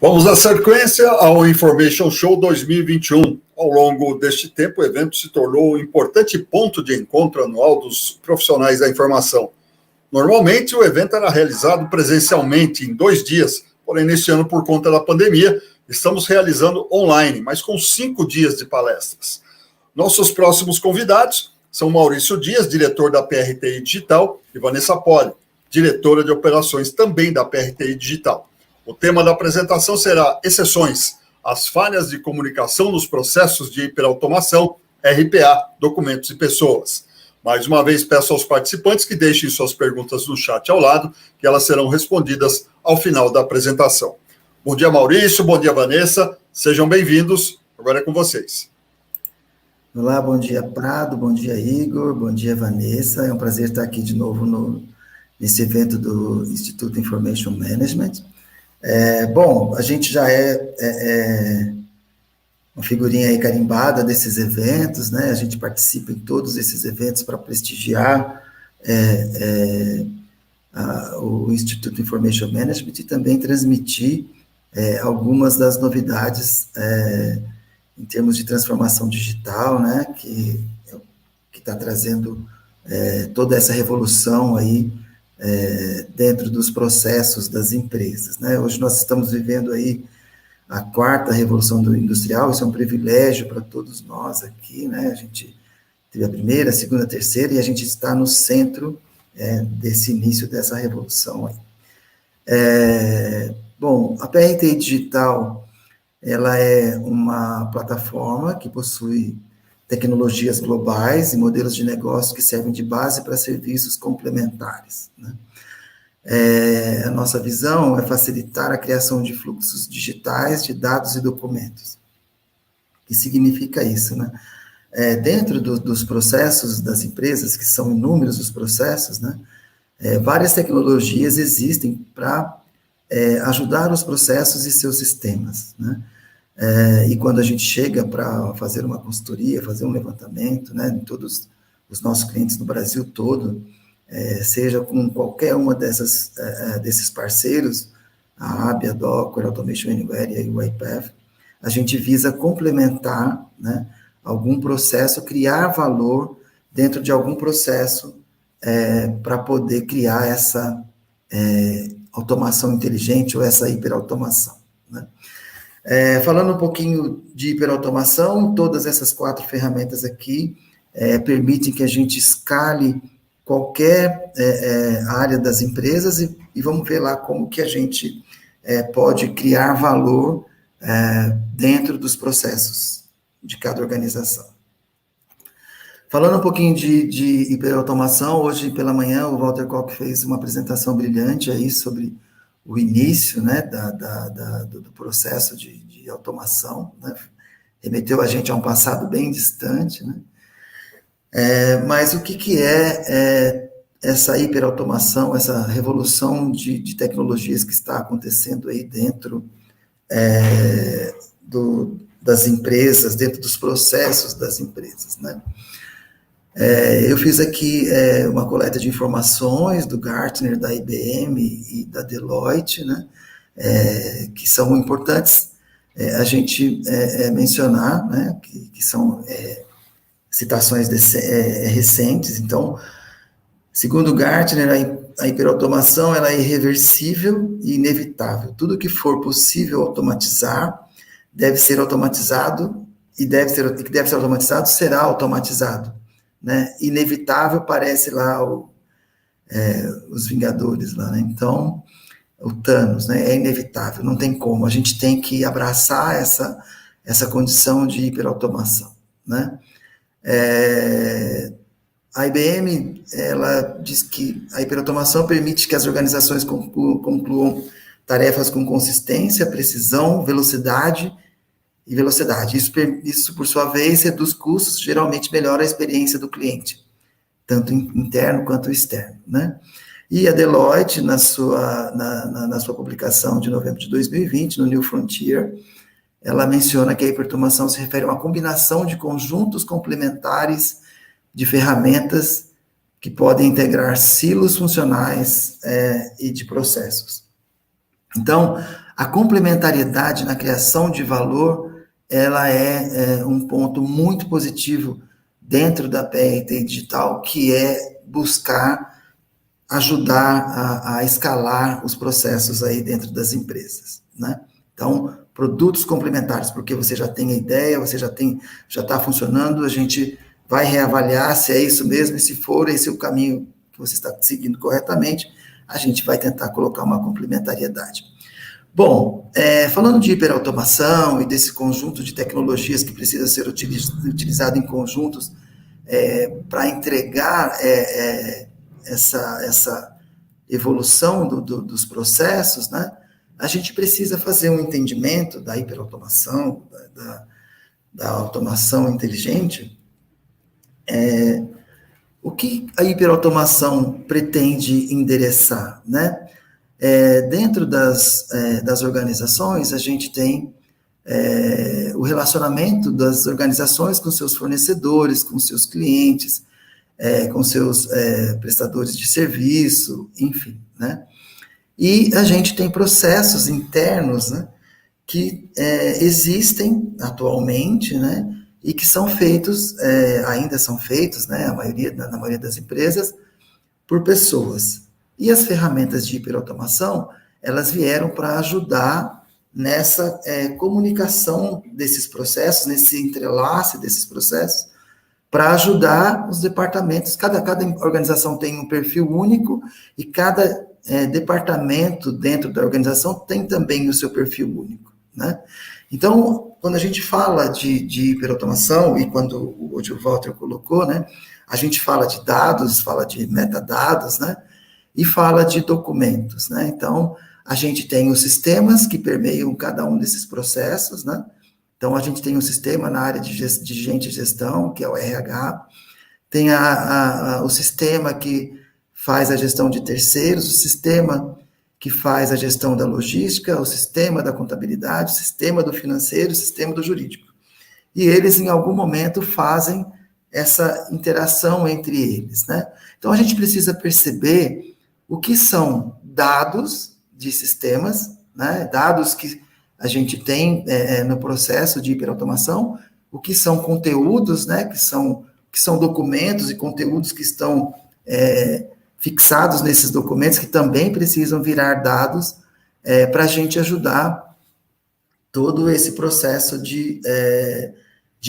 Vamos à sequência ao Information Show 2021. Ao longo deste tempo, o evento se tornou um importante ponto de encontro anual dos profissionais da informação. Normalmente, o evento era realizado presencialmente em 2 dias, porém, neste ano, por conta da pandemia, estamos realizando online, mas com 5 dias de palestras. Nossos próximos convidados são Maurício Dias, diretor da PRTI Digital, e Vanessa Poli, diretora de operações também da PRTI Digital. O tema da apresentação será Exceções, as falhas de comunicação nos processos de hiperautomação, RPA, documentos e pessoas. Mais uma vez, peço aos participantes que deixem suas perguntas no chat ao lado, que elas serão respondidas ao final da apresentação. Bom dia, Maurício, bom dia, Vanessa, sejam bem-vindos, agora é com vocês. Olá, bom dia, Prado, bom dia, Igor, bom dia, Vanessa, é um prazer estar aqui de novo nesse evento do Instituto Information Management. Bom, a gente já é uma figurinha aí carimbada desses eventos, né? A gente participa em todos esses eventos para prestigiar o Instituto Information Management e também transmitir algumas das novidades em termos de transformação digital, né? Que está trazendo toda essa revolução aí dentro dos processos das empresas, né? Hoje nós estamos vivendo aí a 4ª revolução industrial, isso é um privilégio para todos nós aqui, né? A gente teve a 1ª, a 2ª, a 3ª, e a gente está no centro desse início dessa revolução aí. Bom, a PRTI Digital, ela é uma plataforma que possui tecnologias globais e modelos de negócio que servem de base para serviços complementares, né? A nossa visão é facilitar a criação de fluxos digitais de dados e documentos. O que significa isso, né? Dentro dos processos das empresas, que são inúmeros os processos, né? Várias tecnologias existem para ajudar os processos e seus sistemas, né? E quando a gente chega para fazer uma consultoria, fazer um levantamento, né, em todos os nossos clientes no Brasil todo, seja com qualquer uma desses parceiros, a AB, a Docker, a Automation Anywhere e a UiPath, a gente visa complementar, né, algum processo, criar valor dentro de algum processo para poder criar essa automação inteligente ou essa hiperautomação, né? Falando um pouquinho de hiperautomação, todas essas 4 ferramentas aqui permitem que a gente escale qualquer área das empresas e vamos ver lá como que a gente pode criar valor dentro dos processos de cada organização. Falando um pouquinho de hiperautomação, hoje pela manhã o Walter Koch fez uma apresentação brilhante aí sobre o início, né, do processo de automação, né? Remeteu a gente a um passado bem distante, né? Mas o que é essa hiperautomação, essa revolução de tecnologias que está acontecendo aí dentro das empresas, dentro dos processos das empresas, né? Eu fiz aqui uma coleta de informações do Gartner, da IBM e da Deloitte, né, que são importantes a gente mencionar, né, que são citações recentes. Então, segundo Gartner, a hiperautomação ela é irreversível e inevitável. Tudo que for possível automatizar deve ser automatizado e o que deve ser automatizado será automatizado, né? Inevitável parece lá os Vingadores lá, né? Então, o Thanos, né? É inevitável, não tem como, a gente tem que abraçar essa condição de hiperautomação, né? A IBM, ela diz que a hiperautomação permite que as organizações concluam tarefas com consistência, precisão, velocidade. Isso, por sua vez, reduz custos, geralmente melhora a experiência do cliente, tanto interno quanto externo, né? E a Deloitte, na sua publicação de novembro de 2020, no New Frontier, ela menciona que a hiperautomação se refere a uma combinação de conjuntos complementares de ferramentas que podem integrar silos funcionais e de processos. Então, A complementariedade na criação de valor, ela é um ponto muito positivo dentro da PRT Digital, que é buscar ajudar a escalar os processos aí dentro das empresas, né? Então, produtos complementares, porque você já tem a ideia, você já está funcionando, a gente vai reavaliar se é isso mesmo, e se for esse o caminho que você está seguindo corretamente, a gente vai tentar colocar uma complementariedade. Bom, falando de hiperautomação e desse conjunto de tecnologias que precisa ser utilizado em conjuntos para entregar essa evolução dos processos, né? A gente precisa fazer um entendimento da hiperautomação, da automação inteligente. O que a hiperautomação pretende endereçar, né? Dentro das organizações, a gente tem o relacionamento das organizações com seus fornecedores, com seus clientes, com seus prestadores de serviço, enfim, né? E a gente tem processos internos, né, que existem atualmente, né, e que são feitos, ainda são feitos, né, na maioria das empresas, por pessoas. E as ferramentas de hiperautomação, elas vieram para ajudar nessa comunicação desses processos, nesse entrelace desses processos, para ajudar os departamentos. Cada organização tem um perfil único e cada departamento dentro da organização tem também o seu perfil único, né? Então, quando a gente fala de hiperautomação, e quando o Walter colocou, né, a gente fala de dados, fala de metadados, né, e fala de documentos, né? Então, a gente tem os sistemas que permeiam cada um desses processos, né? Então, a gente tem um sistema na área de gente e gestão, que é o RH, tem o sistema que faz a gestão de terceiros, o sistema que faz a gestão da logística, o sistema da contabilidade, o sistema do financeiro, o sistema do jurídico. E eles, em algum momento, fazem essa interação entre eles, né? Então, a gente precisa perceber o que são dados de sistemas, né? Dados que a gente tem no processo de hiperautomação, o que são conteúdos, né? Que são documentos e conteúdos que estão fixados nesses documentos, que também precisam virar dados para a gente ajudar todo esse processo de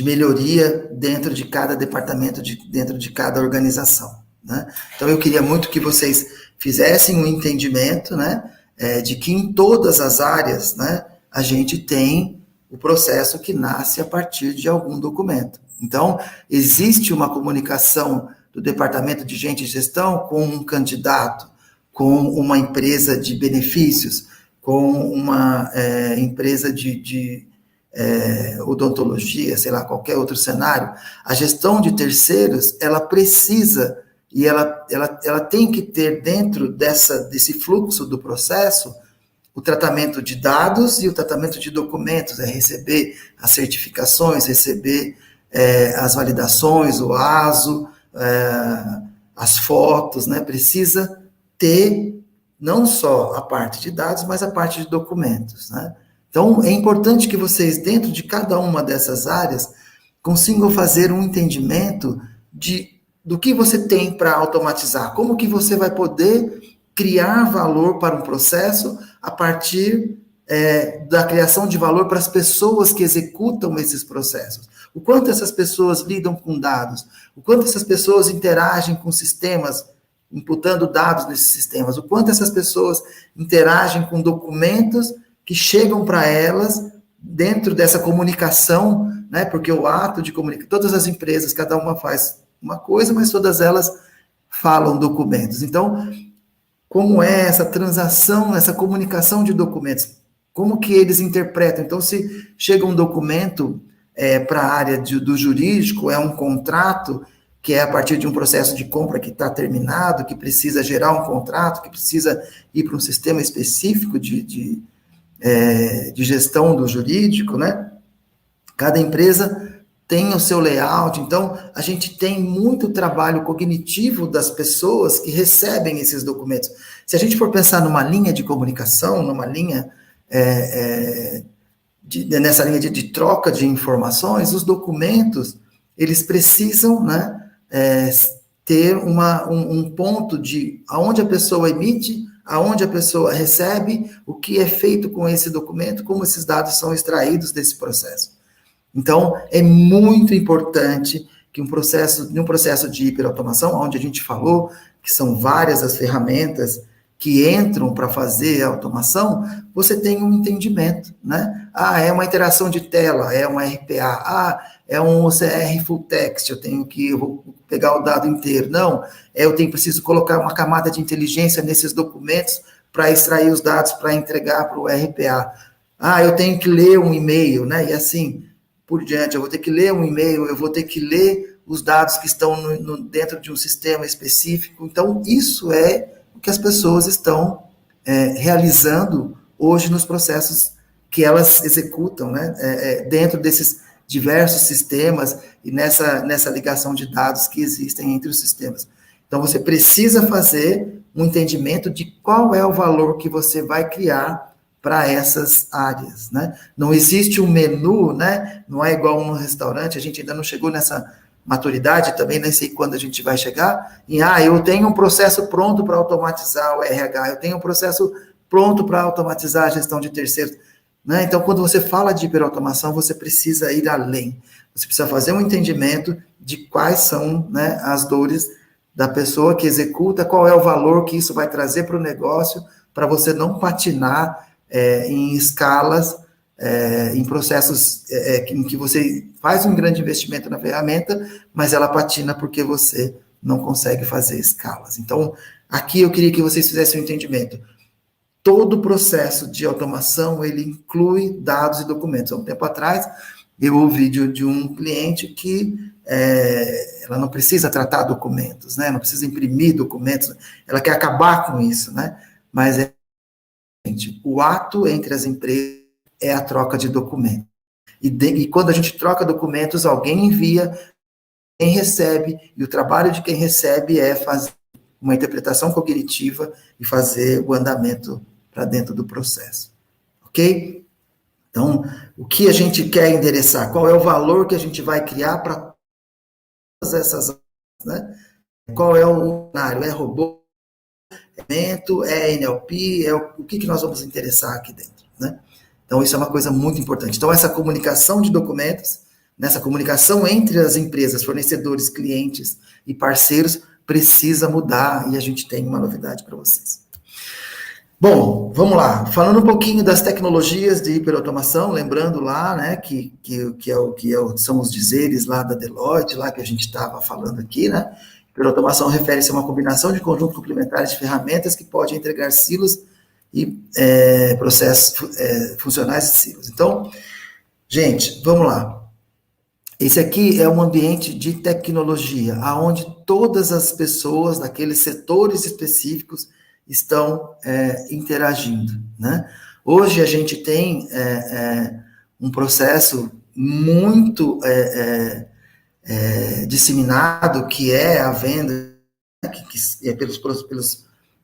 melhoria dentro de cada departamento, dentro de cada organização, né? Então, eu queria muito que vocês fizessem um entendimento, né, de que em todas as áreas, né, a gente tem o processo que nasce a partir de algum documento. Então, existe uma comunicação do departamento de gente e gestão com um candidato, com uma empresa de benefícios, com uma empresa de odontologia, sei lá, qualquer outro cenário. A gestão de terceiros, ela precisa, e ela tem que ter dentro desse fluxo do processo, o tratamento de dados e o tratamento de documentos, receber as certificações, receber as validações, o ASO, as fotos, né? Precisa ter não só a parte de dados, mas a parte de documentos, né? Então, é importante que vocês, dentro de cada uma dessas áreas, consigam fazer um entendimento do que você tem para automatizar, como que você vai poder criar valor para um processo a partir da criação de valor para as pessoas que executam esses processos. O quanto essas pessoas lidam com dados, o quanto essas pessoas interagem com sistemas, imputando dados nesses sistemas, o quanto essas pessoas interagem com documentos que chegam para elas dentro dessa comunicação, né? Porque o ato de comunicar, todas as empresas, cada uma faz uma coisa, mas todas elas falam documentos. Então, como é essa transação, essa comunicação de documentos? Como que eles interpretam? Então, se chega um documento para a área do jurídico, é um contrato que é a partir de um processo de compra que está terminado, que precisa gerar um contrato, que precisa ir para um sistema específico de gestão do jurídico, né? Cada empresa tem o seu layout, então a gente tem muito trabalho cognitivo das pessoas que recebem esses documentos. Se a gente for pensar numa linha de comunicação, numa linha nessa linha de troca de informações, os documentos, eles precisam, né, ter um ponto de aonde a pessoa emite, aonde a pessoa recebe, o que é feito com esse documento, como esses dados são extraídos desse processo. Então, é muito importante que um processo de hiperautomação, onde a gente falou que são várias as ferramentas que entram para fazer a automação, você tem um entendimento, né? É uma interação de tela, é um RPA, é um OCR full text, eu vou pegar o dado inteiro. Não, preciso colocar uma camada de inteligência nesses documentos para extrair os dados, para entregar para o RPA. Eu tenho que ler um e-mail, né? E assim por diante, eu vou ter que ler um e-mail, eu vou ter que ler os dados que estão dentro de um sistema específico. Então, isso é o que as pessoas estão realizando hoje nos processos que elas executam, né? Dentro desses diversos sistemas e nessa ligação de dados que existem entre os sistemas. Então, você precisa fazer um entendimento de qual é o valor que você vai criar para essas áreas, né? Não existe um menu, né? Não é igual no restaurante, a gente ainda não chegou nessa maturidade, também nem sei quando a gente vai chegar, eu tenho um processo pronto para automatizar o RH, eu tenho um processo pronto para automatizar a gestão de terceiros, né? Então, quando você fala de hiperautomação, você precisa ir além, você precisa fazer um entendimento de quais são, né, as dores da pessoa que executa, qual é o valor que isso vai trazer para o negócio, para você não patinar em escalas, em processos em que você faz um grande investimento na ferramenta, mas ela patina porque você não consegue fazer escalas. Então, aqui eu queria que vocês fizessem um entendimento. Todo o processo de automação, ele inclui dados e documentos. Há um tempo atrás, eu ouvi de um cliente que ela não precisa tratar documentos, né? Não precisa imprimir documentos, ela quer acabar com isso, né? Mas o ato entre as empresas é a troca de documentos. E quando a gente troca documentos, alguém envia, quem recebe, e o trabalho de quem recebe é fazer uma interpretação cognitiva e fazer o andamento para dentro do processo. Ok? Então, o que a gente quer endereçar? Qual é o valor que a gente vai criar para todas essas áreas, né? Qual é o cenário? É robô? É NLP? O que nós vamos interessar aqui dentro, né? Então, isso é uma coisa muito importante. Então, essa comunicação de documentos, nessa comunicação entre as empresas, fornecedores, clientes e parceiros, precisa mudar, e a gente tem uma novidade para vocês. Bom, vamos lá. Falando um pouquinho das tecnologias de hiperautomação, lembrando lá, né, que são os dizeres lá da Deloitte, lá que a gente estava falando aqui, né? Hiperautomação refere-se a uma combinação de conjuntos complementares de ferramentas que pode entregar silos e processos funcionais de silos. Então, gente, vamos lá. Esse aqui é um ambiente de tecnologia, onde todas as pessoas daqueles setores específicos estão interagindo, né? Hoje a gente tem um processo muito disseminado, que é a venda, né, que é pelos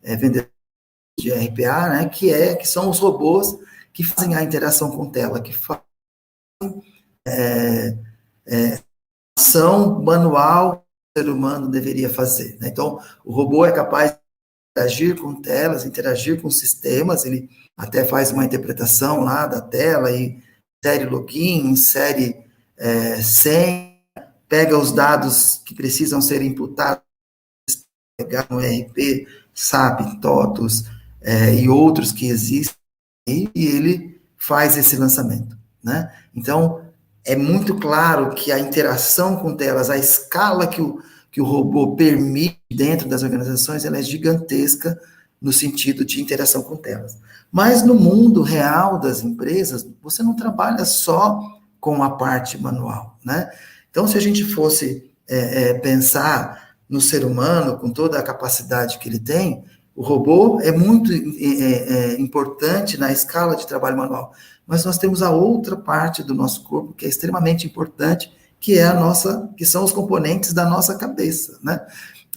vendedores de RPA, né, que são os robôs que fazem a interação com tela, que fazem ação manual que o ser humano deveria fazer, né? Então, o robô é capaz de interagir com telas, interagir com sistemas, ele até faz uma interpretação lá da tela e insere login, insere senha, pega os dados que precisam ser imputados, pegar no ERP, SAP, TOTUS e outros que existem, e ele faz esse lançamento, né? Então, é muito claro que a interação com telas, a escala que o robô permite dentro das organizações, ela é gigantesca no sentido de interação com telas. Mas no mundo real das empresas, você não trabalha só com a parte manual, né? Então, se a gente fosse pensar no ser humano, com toda a capacidade que ele tem, o robô é muito importante na escala de trabalho manual, mas nós temos a outra parte do nosso corpo que é extremamente importante, que são os componentes da nossa cabeça, né?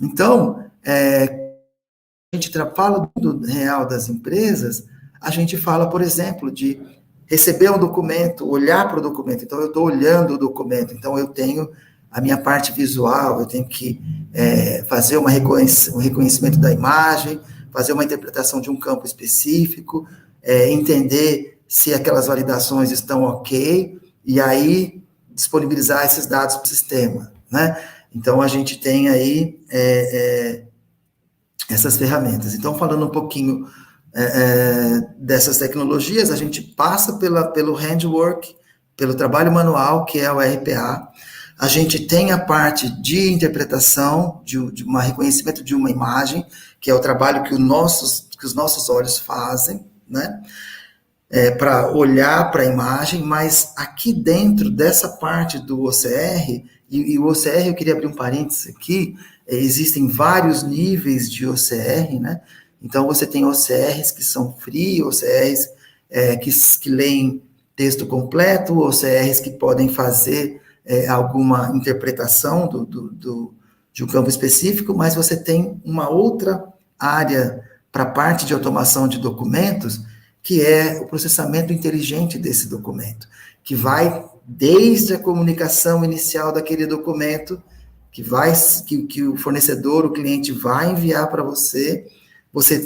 Então, a gente fala do mundo real das empresas, a gente fala, por exemplo, de receber um documento, olhar para o documento. Então, eu estou olhando o documento, então eu tenho a minha parte visual, eu tenho que fazer um reconhecimento da imagem, fazer uma interpretação de um campo específico, entender se aquelas validações estão ok, e aí disponibilizar esses dados para o sistema, né? Então, a gente tem aí essas ferramentas. Então, falando um pouquinho dessas tecnologias, a gente passa pelo handwork, pelo trabalho manual, que é o RPA. A gente tem a parte de interpretação, de um reconhecimento de uma imagem, que é o trabalho que os nossos olhos fazem, né? Para olhar para a imagem, mas aqui dentro dessa parte do OCR, e o OCR, eu queria abrir um parênteses aqui, existem vários níveis de OCR, né? Então, você tem OCRs que são free, OCRs que leem texto completo, OCRs que podem fazer alguma interpretação de um campo específico, mas você tem uma outra área para a parte de automação de documentos, que é o processamento inteligente desse documento, que vai desde a comunicação inicial daquele documento, que o fornecedor, o cliente vai enviar para você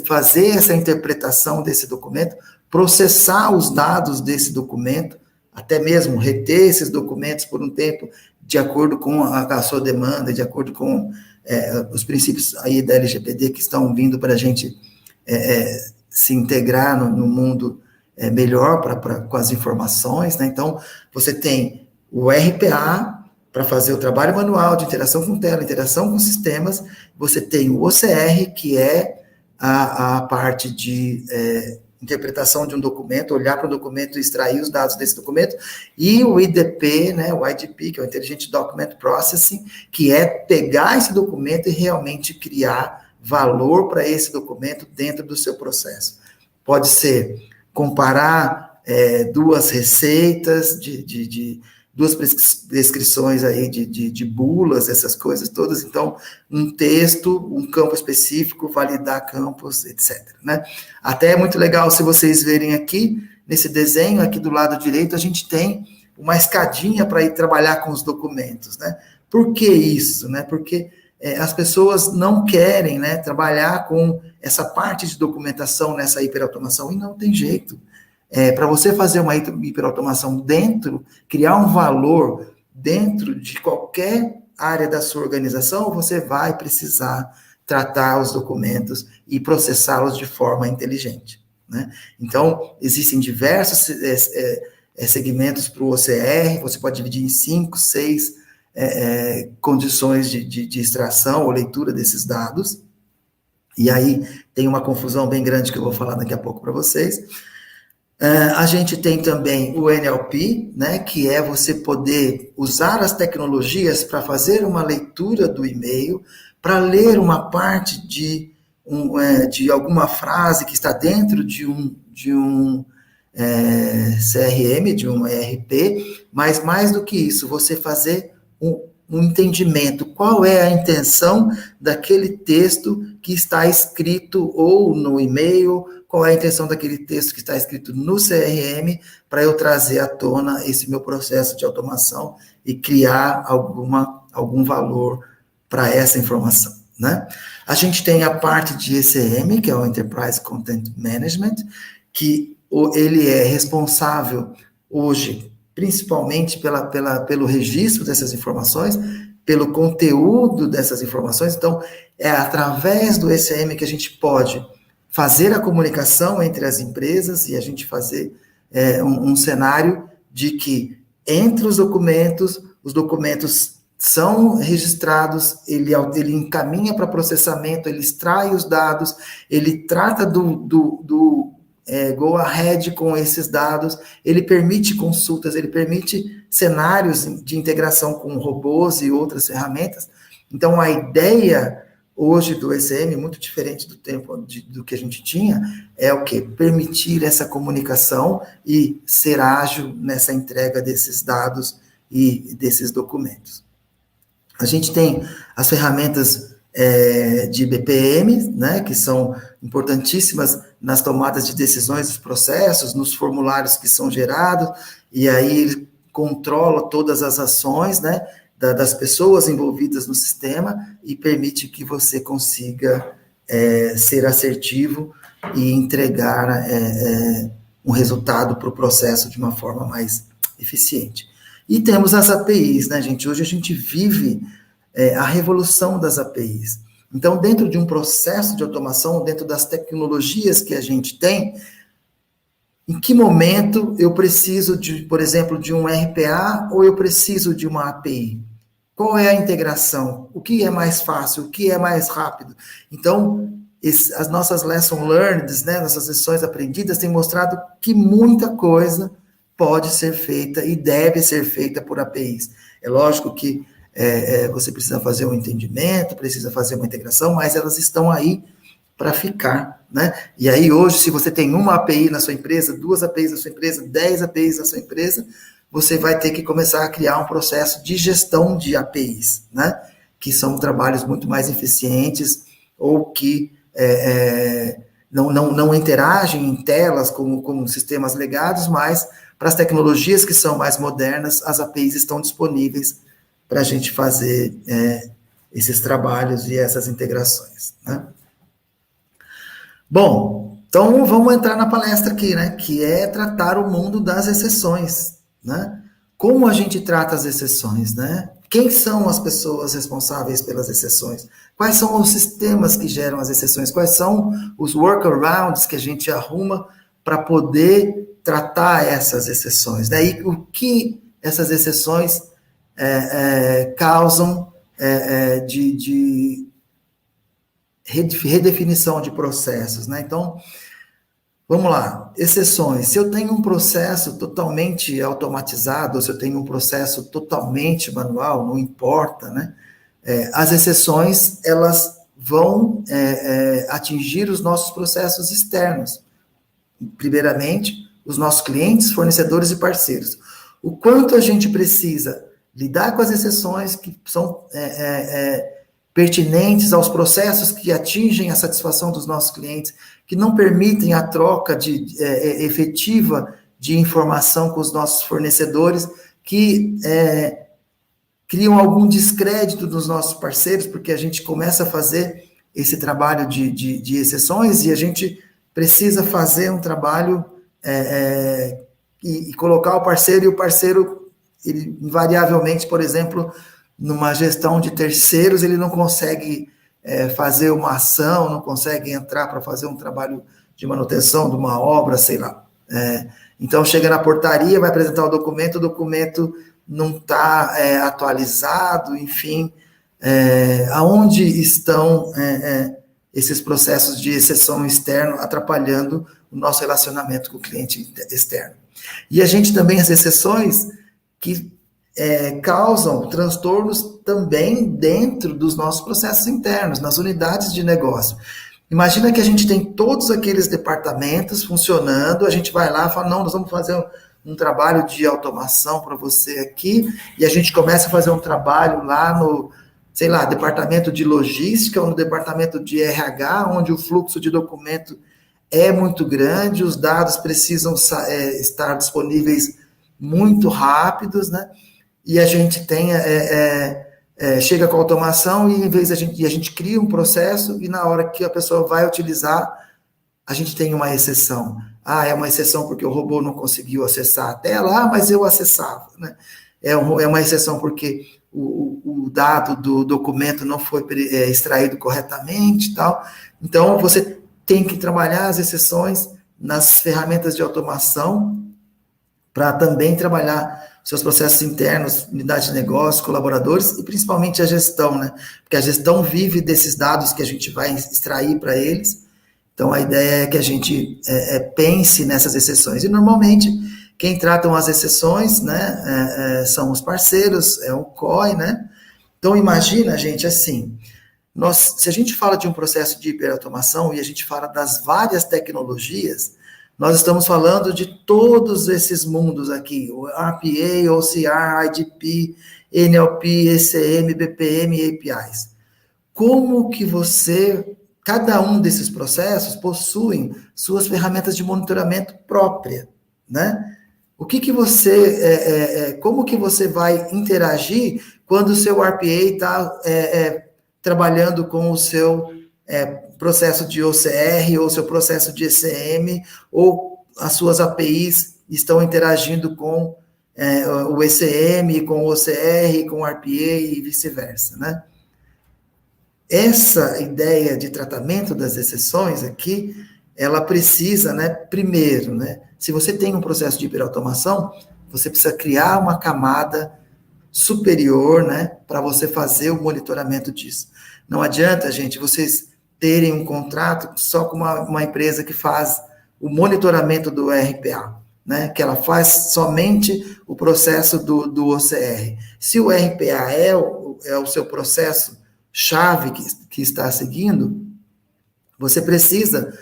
fazer essa interpretação desse documento, processar os dados desse documento, até mesmo reter esses documentos por um tempo, de acordo com a sua demanda, de acordo com os princípios aí da LGPD que estão vindo para a gente se integrar no mundo melhor com as informações, né? Então, você tem o RPA para fazer o trabalho manual de interação com tela, interação com sistemas, você tem o OCR, que é a parte de interpretação de um documento, olhar para o documento e extrair os dados desse documento, e o IDP, né, o IDP, que é o Intelligent Document Processing, que é pegar esse documento e realmente criar valor para esse documento dentro do seu processo. Pode ser comparar duas receitas, duas descrições aí de bulas, essas coisas todas, então, um texto, um campo específico, validar campos, etc. Né? Até é muito legal, se vocês verem aqui, nesse desenho, aqui do lado direito, a gente tem uma escadinha para ir trabalhar com os documentos, né? Por que isso? Né? Porque as pessoas não querem, né, trabalhar com essa parte de documentação nessa hiperautomação, e não tem jeito. Para você fazer uma hiperautomação criar um valor dentro de qualquer área da sua organização, você vai precisar tratar os documentos e processá-los de forma inteligente, né? Então, existem diversos segmentos para o OCR, você pode dividir em 5, 6 condições de extração ou leitura desses dados, e aí tem uma confusão bem grande que eu vou falar daqui a pouco para vocês. A gente tem também o NLP, né, que é você poder usar as tecnologias para fazer uma leitura do e-mail, para ler uma parte de alguma frase que está dentro de um CRM, de um ERP, mas mais do que isso, você fazer um entendimento, qual é a intenção daquele texto que está escrito ou no e-mail, qual é a intenção daquele texto que está escrito no CRM, para eu trazer à tona esse meu processo de automação e criar algum valor para essa informação, né? A gente tem a parte de ECM, que é o Enterprise Content Management, que ele é responsável hoje principalmente pelo registro dessas informações, pelo conteúdo dessas informações. Então, é através do ECM que a gente pode fazer a comunicação entre as empresas e a gente fazer um cenário de que, entre os documentos são registrados, ele encaminha para processamento, ele extrai os dados, ele trata do go ahead com esses dados, ele permite consultas, ele permite cenários de integração com robôs e outras ferramentas. Então, a ideia hoje do ECM, muito diferente do tempo do que a gente tinha, é o quê? Permitir essa comunicação e ser ágil nessa entrega desses dados e desses documentos. A gente tem as ferramentas de BPM, né, que são importantíssimas nas tomadas de decisões dos processos, nos formulários que são gerados, e aí ele controla todas as ações, né, das pessoas envolvidas no sistema e permite que você consiga ser assertivo e entregar um resultado para o processo de uma forma mais eficiente. E temos as APIs, né, gente? Hoje a gente vive a revolução das APIs. Então, dentro de um processo de automação, dentro das tecnologias que a gente tem, em que momento eu preciso, por exemplo, de um RPA ou eu preciso de uma API? Qual é a integração? O que é mais fácil? O que é mais rápido? Então, as nossas lessons learned, né, nossas lições aprendidas, têm mostrado que muita coisa pode ser feita e deve ser feita por APIs. É lógico que você precisa fazer um entendimento, precisa fazer uma integração, mas elas estão aí para ficar, né? E aí hoje, se você tem uma API na sua empresa, 2 APIs na sua empresa, 10 APIs na sua empresa, você vai ter que começar a criar um processo de gestão de APIs, né? Que são trabalhos muito mais eficientes ou que não interagem em telas como sistemas legados, mas para as tecnologias que são mais modernas, as APIs estão disponíveis para a gente fazer esses trabalhos e essas integrações, né? Bom, então vamos entrar na palestra aqui, né? Que é tratar o mundo das exceções, né? Como a gente trata as exceções, né? Quem são as pessoas responsáveis pelas exceções? Quais são os sistemas que geram as exceções? Quais são os workarounds que a gente arruma para poder tratar essas exceções, né? E o que essas exceções causam de redefinição de processos, né? Então, vamos lá, exceções. Se eu tenho um processo totalmente automatizado, ou se eu tenho um processo totalmente manual, não importa, né? As exceções, elas vão atingir os nossos processos externos. Primeiramente, os nossos clientes, fornecedores e parceiros. O quanto a gente precisa lidar com as exceções que são pertinentes aos processos que atingem a satisfação dos nossos clientes, que não permitem a troca efetiva de informação com os nossos fornecedores, que criam algum descrédito dos nossos parceiros, porque a gente começa a fazer esse trabalho de exceções e a gente precisa fazer um trabalho e colocar o parceiro, e o parceiro, ele, invariavelmente, por exemplo, numa gestão de terceiros, ele não consegue fazer uma ação, não consegue entrar para fazer um trabalho de manutenção de uma obra, sei lá. Então, chega na portaria, vai apresentar o documento não está atualizado, enfim. Aonde estão esses processos de exceção externo atrapalhando o nosso relacionamento com o cliente externo? E a gente também, as exceções que causam transtornos também dentro dos nossos processos internos, nas unidades de negócio. Imagina que a gente tem todos aqueles departamentos funcionando, a gente vai lá e fala, não, nós vamos fazer um trabalho de automação para você aqui, e a gente começa a fazer um trabalho lá no, sei lá, departamento de logística ou no departamento de RH, onde o fluxo de documento é muito grande, os dados precisam estar disponíveis muito rápidos, né? E a gente chega com a automação e, em vez a gente cria um processo e na hora que a pessoa vai utilizar, a gente tem uma exceção. É uma exceção porque o robô não conseguiu acessar a tela, mas eu acessava, né? É uma exceção porque o dado do documento não foi extraído corretamente e tal. Então, você tem que trabalhar as exceções nas ferramentas de automação para também trabalhar seus processos internos, unidade de negócio, colaboradores e principalmente a gestão, né? Porque a gestão vive desses dados que a gente vai extrair para eles. Então, a ideia é que a gente pense nessas exceções. E, normalmente, quem tratam as exceções, né, são os parceiros, é o COI, né? Então, imagina, gente, assim, se a gente fala de um processo de hiperautomação e a gente fala das várias tecnologias, nós estamos falando de todos esses mundos aqui, o RPA, OCR, IDP, NLP, ECM, BPM e APIs. como que cada um desses processos possuem suas ferramentas de monitoramento própria, né? O que como que você vai interagir quando o seu RPA está trabalhando com o seu processo de OCR, ou seu processo de ECM, ou as suas APIs estão interagindo com o ECM, com o OCR, com o RPA e vice-versa, né? Essa ideia de tratamento das exceções aqui, ela precisa, né, primeiro, né, se você tem um processo de hiperautomação, você precisa criar uma camada superior, né, para você fazer o monitoramento disso. Não adianta, gente, vocês terem um contrato só com uma empresa que faz o monitoramento do RPA, né, que ela faz somente o processo do OCR. Se o RPA é o seu processo chave que está seguindo, você precisa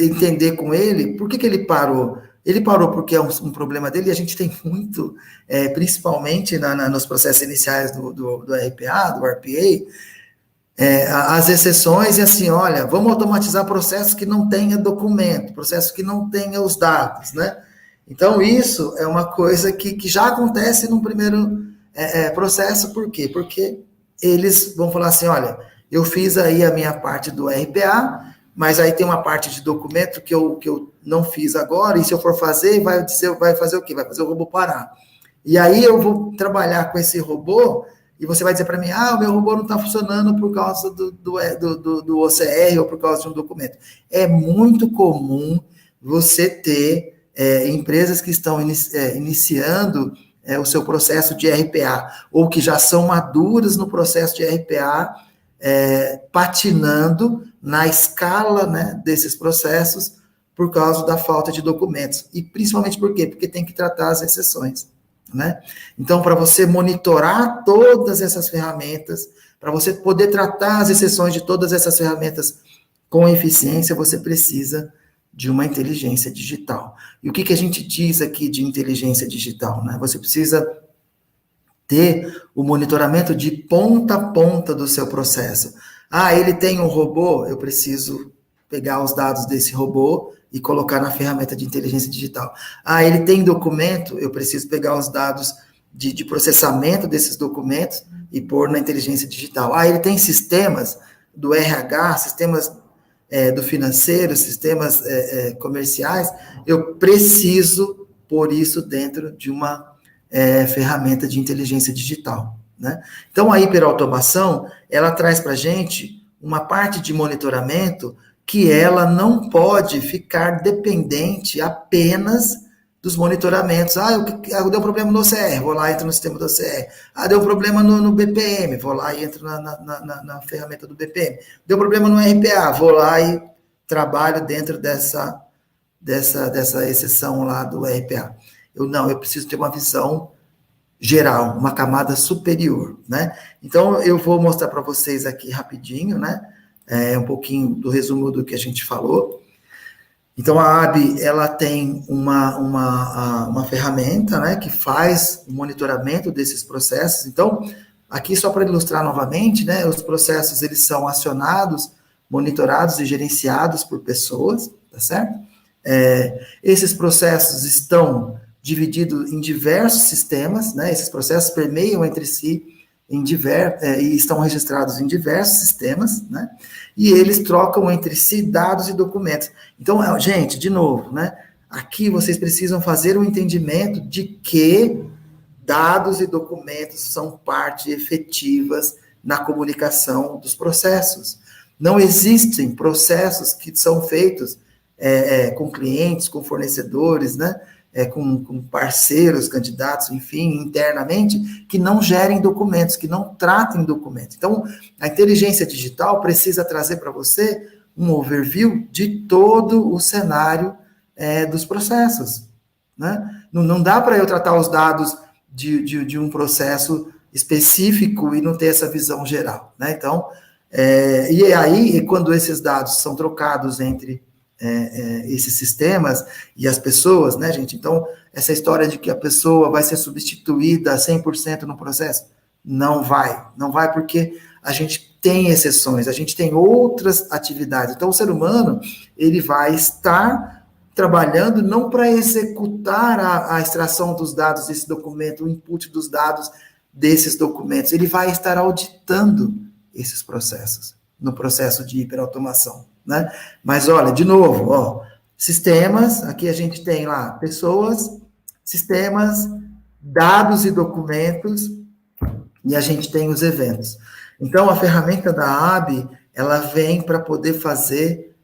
entender com ele por que ele parou. Ele parou porque é um problema dele, e a gente tem muito, principalmente nos processos iniciais do RPA, do RPA, as exceções, e assim, olha, vamos automatizar processos que não tenha documento, processos que não tenha os dados, né? Então, isso é uma coisa que já acontece num primeiro processo. Por quê? Porque eles vão falar assim, olha, eu fiz aí a minha parte do RPA, mas aí tem uma parte de documento que eu não fiz agora, e se eu for fazer, vai fazer o quê? Vai fazer o robô parar. E aí eu vou trabalhar com esse robô, e você vai dizer para mim, o meu robô não está funcionando por causa do OCR ou por causa de um documento. É muito comum você ter empresas que estão iniciando o seu processo de RPA, ou que já são maduras no processo de RPA, patinando na escala, né, desses processos por causa da falta de documentos. E principalmente por quê? Porque tem que tratar as exceções, né? Então, para você monitorar todas essas ferramentas, para você poder tratar as exceções de todas essas ferramentas com eficiência, você precisa de uma inteligência digital. E o que a gente diz aqui de inteligência digital, né? Você precisa ter o monitoramento de ponta a ponta do seu processo. Ele tem um robô, eu preciso pegar os dados desse robô e colocar na ferramenta de inteligência digital. Ele tem documento, eu preciso pegar os dados de processamento desses documentos e pôr na inteligência digital. Ele tem sistemas do RH, sistemas do financeiro, sistemas comerciais, eu preciso pôr isso dentro de uma ferramenta de inteligência digital, né? Então, a hiperautomação, ela traz para a gente uma parte de monitoramento que ela não pode ficar dependente apenas dos monitoramentos. Deu problema no OCR, vou lá e entro no sistema do OCR. Deu problema no BPM, vou lá e entro na ferramenta do BPM. Deu problema no RPA, vou lá e trabalho dentro dessa exceção lá do RPA. Eu preciso ter uma visão geral, uma camada superior, né? Então, eu vou mostrar para vocês aqui rapidinho, né? Um pouquinho do resumo do que a gente falou. Então, a AB, ela tem uma ferramenta, né, que faz o monitoramento desses processos. Então, aqui só para ilustrar novamente, né, os processos, eles são acionados, monitorados e gerenciados por pessoas, tá certo? Esses processos estão divididos em diversos sistemas, né, esses processos permeiam entre si e estão registrados em diversos sistemas, né? E eles trocam entre si dados e documentos. Então, gente, de novo, né? Aqui vocês precisam fazer um entendimento de que dados e documentos são parte efetivas na comunicação dos processos. Não existem processos que são feitos com clientes, com fornecedores, né? Com parceiros, candidatos, enfim, internamente, que não gerem documentos, que não tratem documentos. Então, a inteligência digital precisa trazer para você um overview de todo o cenário dos processos, né? Não dá para eu tratar os dados de um processo específico e não ter essa visão geral, né? Então, e aí, quando esses dados são trocados entre esses sistemas e as pessoas, né, gente? Então, essa história de que a pessoa vai ser substituída 100% no processo, não vai porque a gente tem exceções, a gente tem outras atividades. Então, o ser humano, ele vai estar trabalhando não para executar a extração dos dados desse documento, o input dos dados desses documentos, ele vai estar auditando esses processos, no processo de hiperautomação, né? Mas, olha, de novo, ó, sistemas, aqui a gente tem lá pessoas, sistemas, dados e documentos, e a gente tem os eventos. Então, a ferramenta da AB, ela vem para poder fazer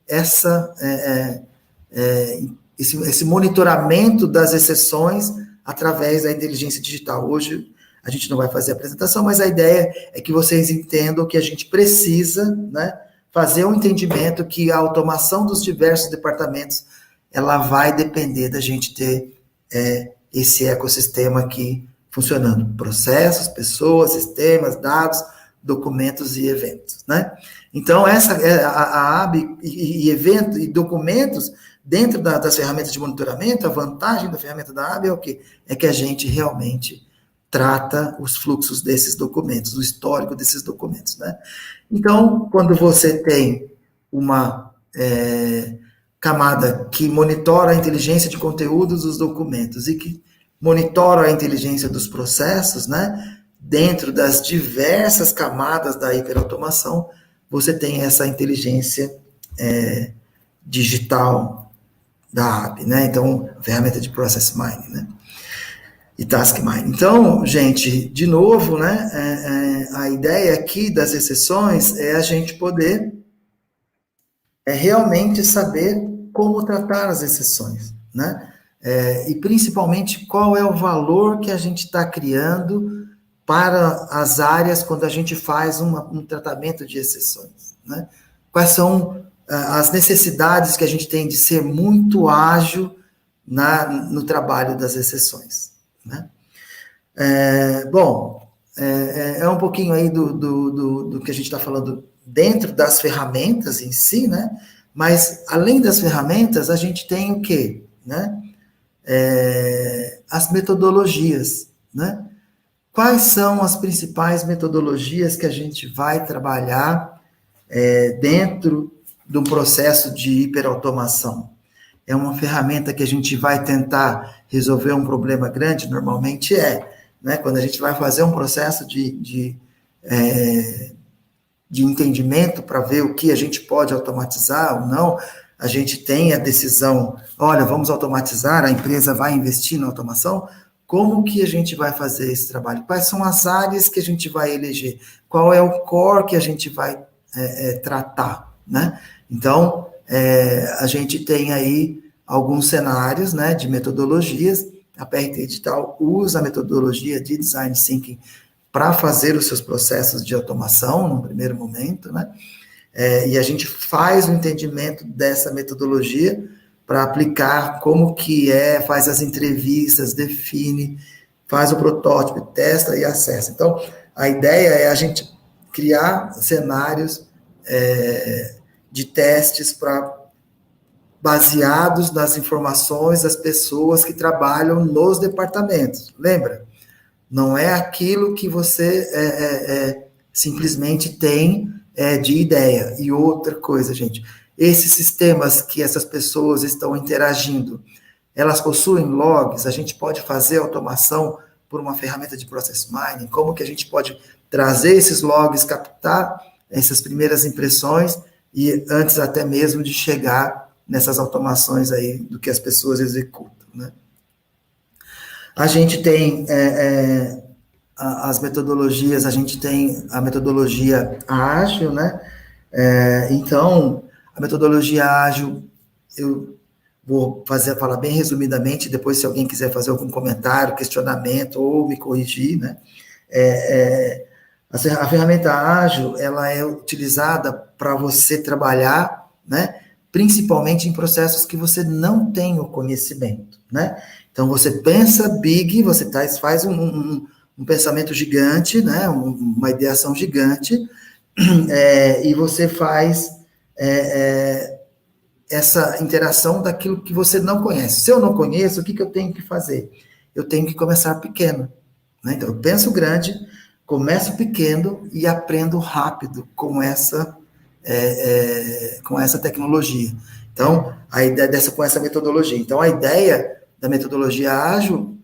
esse monitoramento das exceções através da inteligência digital. Hoje, a gente não vai fazer a apresentação, mas a ideia é que vocês entendam que a gente precisa, né, fazer um entendimento que a automação dos diversos departamentos, ela vai depender da gente ter esse ecossistema aqui funcionando. Processos, pessoas, sistemas, dados, documentos e eventos, né? Então, essa a AB e evento e documentos, dentro das ferramentas de monitoramento, a vantagem da ferramenta da AB é o quê? É que a gente realmente trata os fluxos desses documentos, o histórico desses documentos, né? Então, quando você tem uma camada que monitora a inteligência de conteúdos dos documentos e que monitora a inteligência dos processos, né? Dentro das diversas camadas da hiperautomação, você tem essa inteligência digital da AB, né? Então, a ferramenta de Process Mining, né? E Task Mining. Então, gente, de novo, né? A ideia aqui das exceções é a gente poder realmente saber como tratar as exceções, né? E principalmente qual é o valor que a gente está criando para as áreas quando a gente faz um tratamento de exceções, né? Quais são as necessidades que a gente tem de ser muito ágil no trabalho das exceções, né? Um pouquinho aí do que a gente está falando dentro das ferramentas em si, né? Mas, além das ferramentas, a gente tem o quê? Né? As metodologias, né? Quais são as principais metodologias que a gente vai trabalhar dentro do processo de hiperautomação? É uma ferramenta que a gente vai tentar resolver um problema grande? Normalmente né? Quando a gente vai fazer um processo de entendimento para ver o que a gente pode automatizar ou não, a gente tem a decisão, olha, vamos automatizar, a empresa vai investir na automação, como que a gente vai fazer esse trabalho? Quais são as áreas que a gente vai eleger? Qual é o core que a gente vai tratar, né? Então, a gente tem aí alguns cenários, né, de metodologias. A PRT Digital usa a metodologia de Design Thinking para fazer os seus processos de automação, no primeiro momento, né? E a gente faz o entendimento dessa metodologia para aplicar como que faz as entrevistas, define, faz o protótipo, testa e acessa. Então, a ideia é a gente criar cenários de testes baseados nas informações das pessoas que trabalham nos departamentos. Lembra? Não é aquilo que você simplesmente tem de ideia. E outra coisa, gente, esses sistemas que essas pessoas estão interagindo, elas possuem logs, a gente pode fazer automação por uma ferramenta de Process Mining, como que a gente pode trazer esses logs, captar essas primeiras impressões, e antes até mesmo de chegar nessas automações aí do que as pessoas executam, né? A gente tem as metodologias, a gente tem a metodologia ágil, né? Então, a metodologia ágil, eu vou falar bem resumidamente, depois se alguém quiser fazer algum comentário, questionamento ou me corrigir, né? A ferramenta ágil, ela é utilizada para você trabalhar, né? Principalmente em processos que você não tem o conhecimento, né? Então, você pensa big, você faz um pensamento gigante, né? Uma ideação gigante, e você faz essa interação daquilo que você não conhece. Se eu não conheço, o que eu tenho que fazer? Eu tenho que começar pequeno, né? Então, eu penso grande, começo pequeno e aprendo rápido com essa tecnologia. Então, a ideia com essa metodologia. Então, a ideia da metodologia ágil,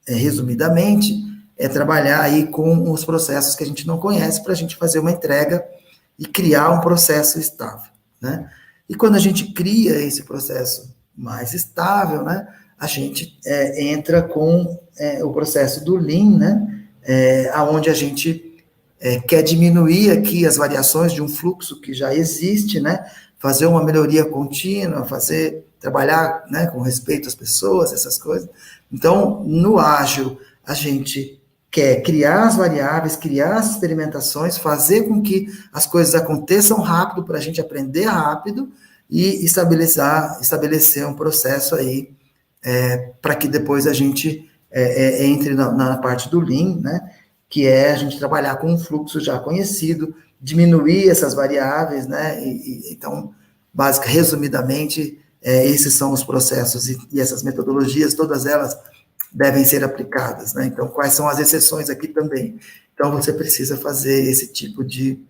resumidamente, é trabalhar aí com os processos que a gente não conhece para a gente fazer uma entrega e criar um processo estável, né? E quando a gente cria esse processo mais estável, né, a gente entra com o processo do Lean, né, onde a gente quer diminuir aqui as variações de um fluxo que já existe, né, fazer uma melhoria contínua, trabalhar, né, com respeito às pessoas, essas coisas. Então, no ágil, a gente quer criar as variáveis, criar as experimentações, fazer com que as coisas aconteçam rápido para a gente aprender rápido e estabelecer um processo aí para que depois a gente entre na parte do Lean, né, que é a gente trabalhar com um fluxo já conhecido, diminuir essas variáveis, né, então, resumidamente, esses são os processos e essas metodologias, todas elas devem ser aplicadas, né? Então, quais são as exceções aqui também? Então, você precisa fazer esse tipo de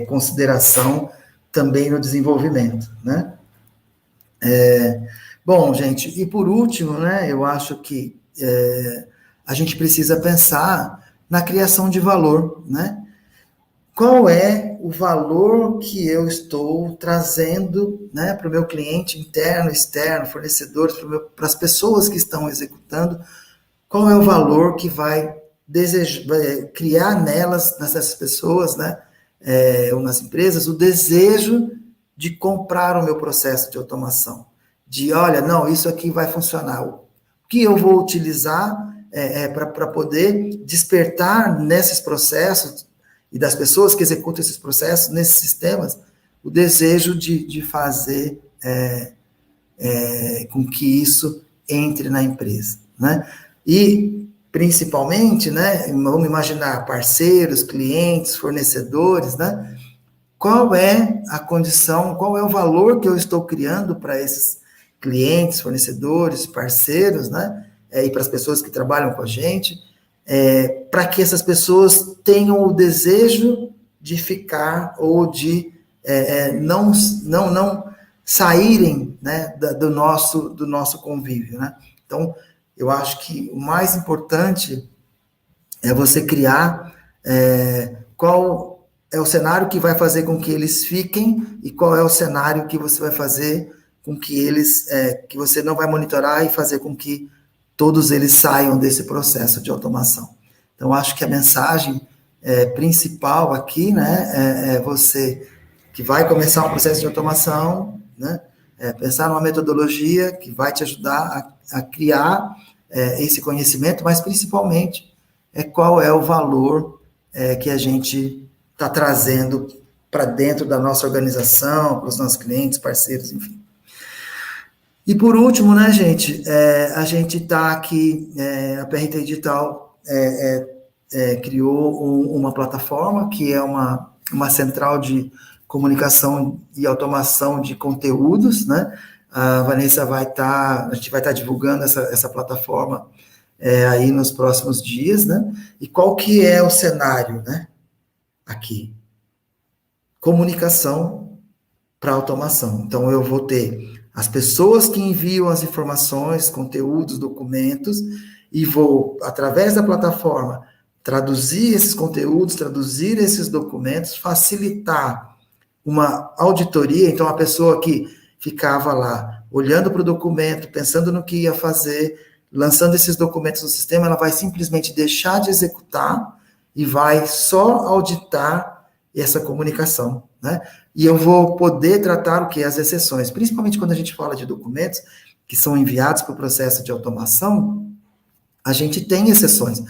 consideração também no desenvolvimento, né? Bom, gente, e por último, né, eu acho que a gente precisa pensar na criação de valor, né? Qual é o valor que eu estou trazendo, né, para o meu cliente interno, externo, fornecedores, para as pessoas que estão executando? Qual é o valor que vai criar nessas pessoas, né, ou nas empresas, o desejo de comprar o meu processo de automação? Olha, não, isso aqui vai funcionar. O que eu vou utilizar para poder despertar nesses processos e das pessoas que executam esses processos, nesses sistemas, o desejo de fazer com que isso entre na empresa, né? E, principalmente, né, vamos imaginar parceiros, clientes, fornecedores, né? Qual é a condição, qual é o valor que eu estou criando para esses clientes, fornecedores, parceiros, né? E para as pessoas que trabalham com a gente, para que essas pessoas tenham o desejo de ficar ou de não saírem, né, do nosso convívio, né? Então, eu acho que o mais importante é você criar qual é o cenário que vai fazer com que eles fiquem e qual é o cenário que você vai fazer com que eles, que você não vai monitorar e fazer com que todos eles saiam desse processo de automação. Então, acho que a mensagem principal aqui, né, é você que vai começar um processo de automação, né, pensar numa metodologia que vai te ajudar a criar esse conhecimento, mas principalmente qual é o valor que a gente está trazendo para dentro da nossa organização, para os nossos clientes, parceiros, enfim. E por último, né, gente, a gente está aqui, a PRT Digital criou uma plataforma que é uma central de comunicação e automação de conteúdos, né? A Vanessa a gente vai estar divulgando essa plataforma aí nos próximos dias, né? E qual que é o cenário, né? Aqui. Comunicação para automação. Então, eu vou ter as pessoas que enviam as informações, conteúdos, documentos, e vou, através da plataforma, traduzir esses conteúdos, traduzir esses documentos, facilitar uma auditoria. Então, a pessoa que ficava lá, olhando para o documento, pensando no que ia fazer, lançando esses documentos no sistema, ela vai simplesmente deixar de executar e vai só auditar essa comunicação, né? E eu vou poder tratar o que? As exceções, principalmente quando a gente fala de documentos que são enviados para o processo de automação, a gente tem exceções.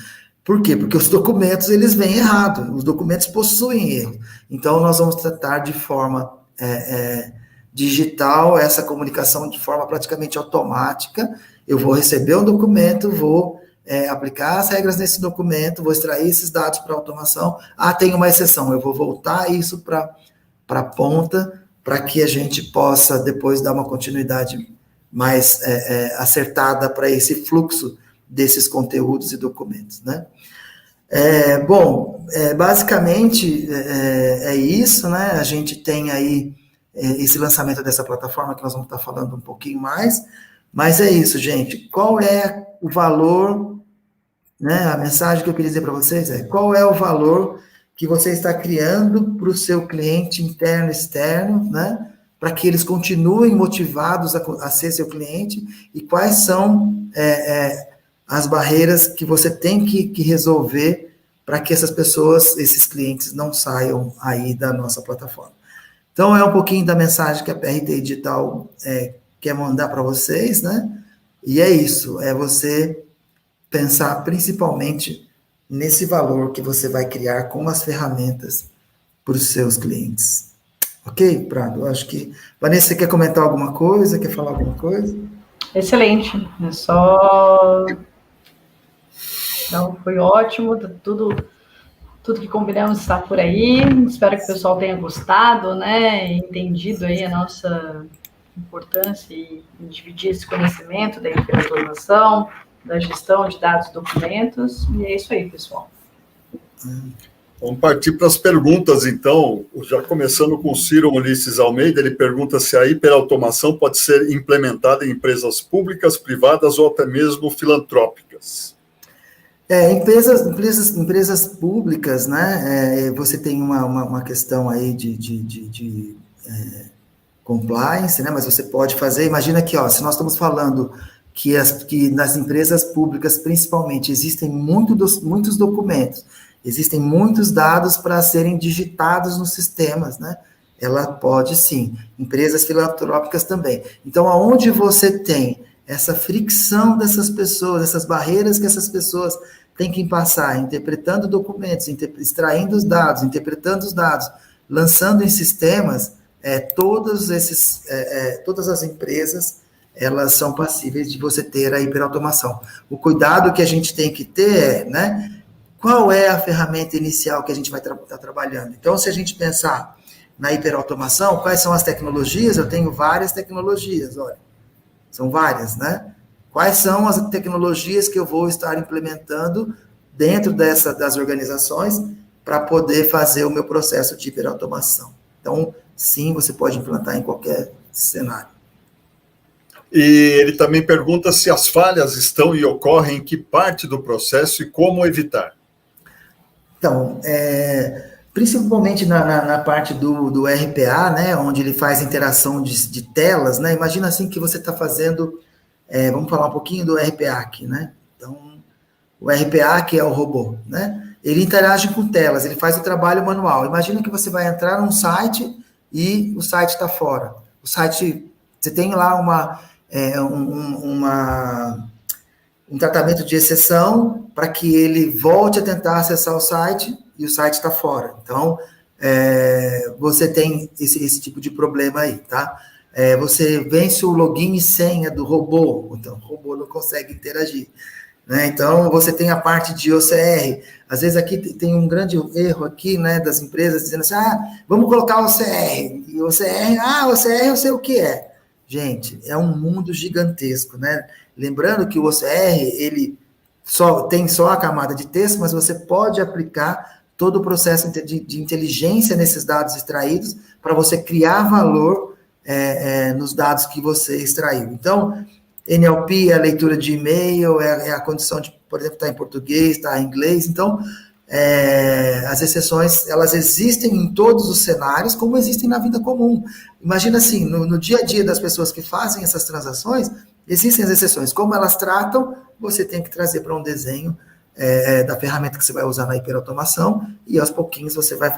Por quê? Porque os documentos, eles vêm errado, os documentos possuem erro. Então, nós vamos tratar de forma digital essa comunicação de forma praticamente automática. Eu vou receber um documento, vou aplicar as regras nesse documento, vou extrair esses dados para automação. Tem uma exceção, eu vou voltar isso para a ponta, para que a gente possa depois dar uma continuidade mais acertada para esse fluxo desses conteúdos e documentos, né? Basicamente é isso, né? A gente tem aí esse lançamento dessa plataforma que nós vamos estar falando um pouquinho mais, mas é isso, gente. Qual é o valor, né? A mensagem que eu queria dizer para vocês é qual é o valor que você está criando para o seu cliente interno e externo, né? Para que eles continuem motivados a ser seu cliente e quais são as barreiras que você tem que resolver para que essas pessoas, esses clientes, não saiam aí da nossa plataforma. Então, é um pouquinho da mensagem que a PRT Digital quer mandar para vocês, né? E é isso, é você pensar principalmente nesse valor que você vai criar com as ferramentas para os seus clientes. Ok, Prado? Eu acho que... Vanessa, você quer comentar alguma coisa? Quer falar alguma coisa? Excelente. É só... Então, foi ótimo, tudo que combinamos está por aí. Espero que o pessoal tenha gostado, né? Entendido aí a nossa importância em dividir esse conhecimento da hiperautomação, da gestão de dados e documentos. E é isso aí, pessoal. Vamos partir para as perguntas, então. Já começando com o Ciro Ulisses Almeida, ele pergunta se a hiperautomação pode ser implementada em empresas públicas, privadas ou até mesmo filantrópicas. Empresas públicas, né? Você tem uma questão aí de compliance, né? Mas você pode fazer. Imagina que, se nós estamos falando que nas empresas públicas, principalmente, existem muitos documentos, existem muitos dados para serem digitados nos sistemas, né? Ela pode sim. Empresas filantrópicas também. Então, aonde você tem essa fricção dessas pessoas, essas barreiras que essas pessoas têm que passar, interpretando documentos, extraindo os dados, interpretando os dados, lançando em sistemas, todas as empresas, elas são passíveis de você ter a hiperautomação. O cuidado que a gente tem que ter né, qual é a ferramenta inicial que a gente vai estar trabalhando. Então, se a gente pensar na hiperautomação, quais são as tecnologias? Eu tenho várias tecnologias, olha. São várias, né? Quais são as tecnologias que eu vou estar implementando dentro das organizações para poder fazer o meu processo de hiperautomação? Então, sim, você pode implantar em qualquer cenário. E ele também pergunta se as falhas estão e ocorrem em que parte do processo e como evitar. Então, principalmente na parte do RPA, né, onde ele faz interação de telas, né, imagina assim que você está fazendo, vamos falar um pouquinho do RPA aqui, né, então, o RPA, que é o robô, né, ele interage com telas, ele faz o trabalho manual, imagina que você vai entrar num site e o site está fora, o site, você tem lá um tratamento de exceção para que ele volte a tentar acessar o site e o site está fora. Então, você tem esse tipo de problema aí, tá? Você vence o login e senha do robô, então o robô não consegue interagir. Né? Então, você tem a parte de OCR. Às vezes aqui tem um grande erro aqui, né, das empresas dizendo assim, vamos colocar o OCR. E o OCR eu sei o que é. Gente, é um mundo gigantesco, né? Lembrando que o OCR, ele tem só a camada de texto, mas você pode aplicar todo o processo de inteligência nesses dados extraídos para você criar valor nos dados que você extraiu. Então, NLP é a leitura de e-mail, é a condição de, por exemplo, estar em português, estar em inglês. Então, as exceções, elas existem em todos os cenários, como existem na vida comum. Imagina assim, no dia a dia das pessoas que fazem essas transações, existem as exceções. Como elas tratam, você tem que trazer para um desenho da ferramenta que você vai usar na hiperautomação, e aos pouquinhos você vai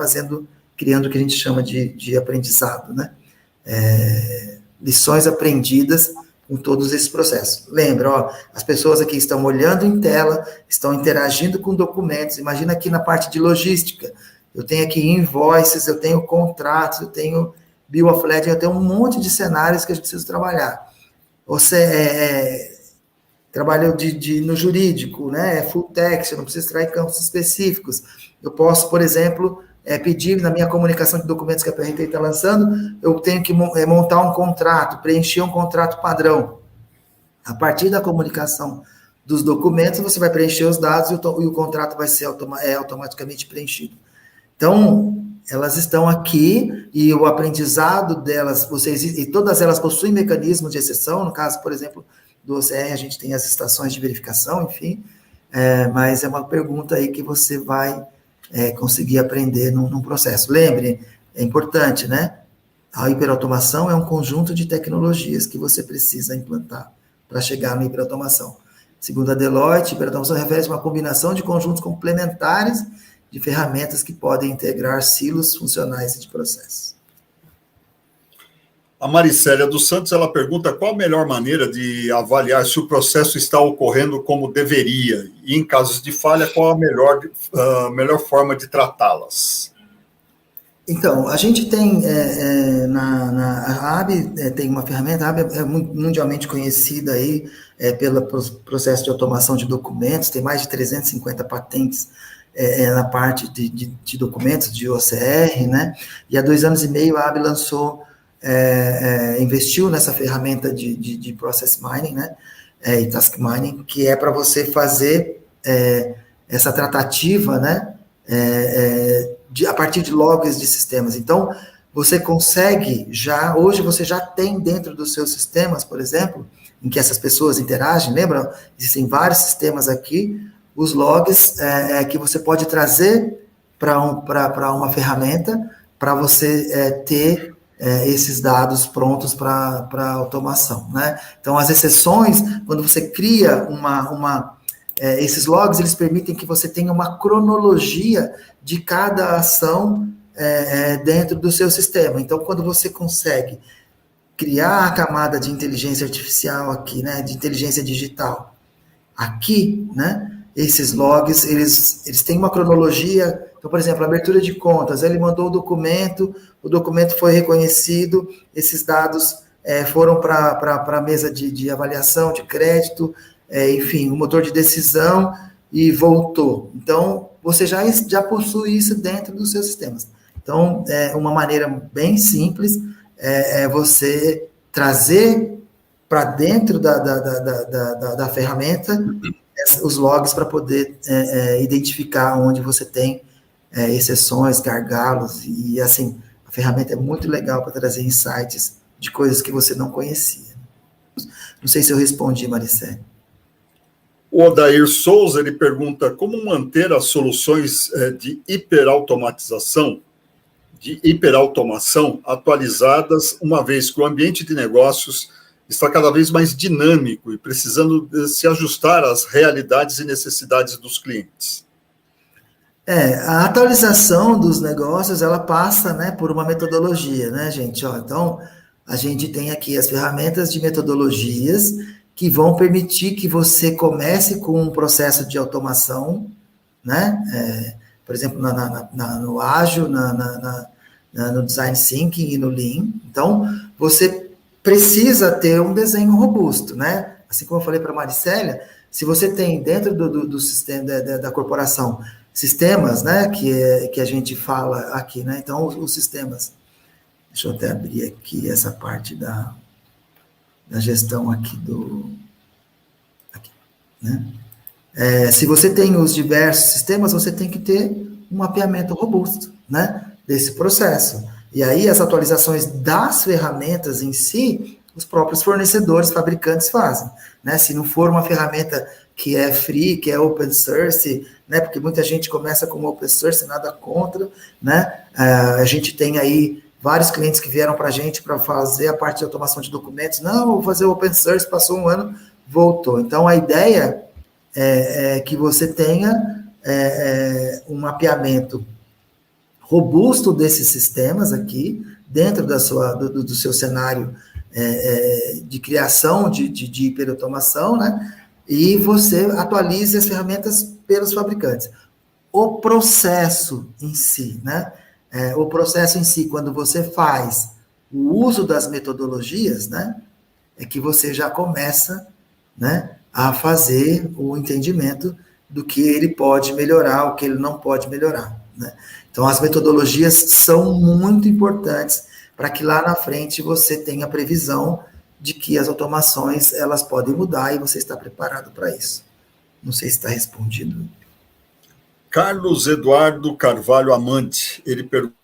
criando o que a gente chama de aprendizado, né? Lições aprendidas com todos esses processos. Lembra, as pessoas aqui estão olhando em tela, estão interagindo com documentos. Imagina aqui na parte de logística. Eu tenho aqui invoices, eu tenho contratos, eu tenho bill of lading, eu tenho um monte de cenários que a gente precisa trabalhar. Você trabalha no jurídico, né? Full text, eu não preciso extrair campos específicos. Eu posso, por exemplo, pedir na minha comunicação de documentos que a PRT está lançando, eu tenho que montar um contrato, preencher um contrato padrão. A partir da comunicação dos documentos, você vai preencher os dados e o contrato vai ser automaticamente preenchido. Então, elas estão aqui e o aprendizado delas, e todas elas possuem mecanismos de exceção, no caso, por exemplo, do OCR, a gente tem as estações de verificação, enfim, mas é uma pergunta aí que você vai conseguir aprender num processo. Lembre, é importante, né? A hiperautomação é um conjunto de tecnologias que você precisa implantar para chegar na hiperautomação. Segundo a Deloitte, hiperautomação refere-se a uma combinação de conjuntos complementares de ferramentas que podem integrar silos funcionais e de processos. A Maricélia dos Santos, ela pergunta qual a melhor maneira de avaliar se o processo está ocorrendo como deveria e, em casos de falha, qual a melhor forma de tratá-las. Então, a gente tem, a AB tem uma ferramenta, a AB é mundialmente conhecida aí pelo processo de automação de documentos, tem mais de 350 patentes na parte de documentos, de OCR, né? E há 2 anos e meio a AB lançou, investiu nessa ferramenta de Process Mining, né? E Task Mining, que é para você fazer essa tratativa, né? A partir de logs de sistemas. Então, você consegue hoje você já tem dentro dos seus sistemas, por exemplo, em que essas pessoas interagem, lembra? Existem vários sistemas aqui, os logs que você pode trazer para uma ferramenta para você ter esses dados prontos para automação, né? Então, as exceções, quando você cria esses logs, eles permitem que você tenha uma cronologia de cada ação dentro do seu sistema. Então, quando você consegue criar a camada de inteligência artificial aqui, né, de inteligência digital, aqui, né, esses logs, eles têm uma cronologia. Então, por exemplo, abertura de contas, ele mandou o documento foi reconhecido, esses dados foram para a mesa de avaliação de crédito, enfim, o motor de decisão e voltou. Então, você já possui isso dentro dos seus sistemas. Então, uma maneira bem simples você trazer para dentro da ferramenta os logs para poder identificar onde você tem exceções, gargalos, e assim, a ferramenta é muito legal para trazer insights de coisas que você não conhecia. Não sei se eu respondi, Maricé. O Odair Souza, ele pergunta como manter as soluções de hiperautomação atualizadas, uma vez que o ambiente de negócios está cada vez mais dinâmico e precisando se ajustar às realidades e necessidades dos clientes. A atualização dos negócios, ela passa, né, por uma metodologia, né, gente? Então, a gente tem aqui as ferramentas de metodologias que vão permitir que você comece com um processo de automação, né? Por exemplo, no Ágil, no Design Thinking e no Lean. Então, você precisa ter um desenho robusto, né? Assim como eu falei para a Maricélia, se você tem dentro do sistema da corporação sistemas, né, que a gente fala aqui, né? Então, os sistemas, deixa eu até abrir aqui essa parte da gestão aqui né? Se você tem os diversos sistemas, você tem que ter um mapeamento robusto, né, desse processo. E aí, as atualizações das ferramentas em si, os próprios fornecedores, fabricantes fazem, né? Se não for uma ferramenta que é free, que é open source, né? Porque muita gente começa com open source, nada contra, né? A gente tem aí vários clientes que vieram para a gente para fazer a parte de automação de documentos. Não, vou fazer o open source, passou um ano, voltou. Então, a ideia é que você tenha um mapeamento robusto desses sistemas aqui, dentro do seu cenário de criação de hiperautomação, né? E você atualize as ferramentas pelos fabricantes. O processo em si, né? O processo em si, quando você faz o uso das metodologias, né? É que você já começa, né, a fazer o entendimento do que ele pode melhorar, o que ele não pode melhorar, né? Então, as metodologias são muito importantes para que lá na frente você tenha previsão de que as automações, elas podem mudar e você está preparado para isso. Não sei se está respondido. Carlos Eduardo Carvalho Amante, ele pergunta: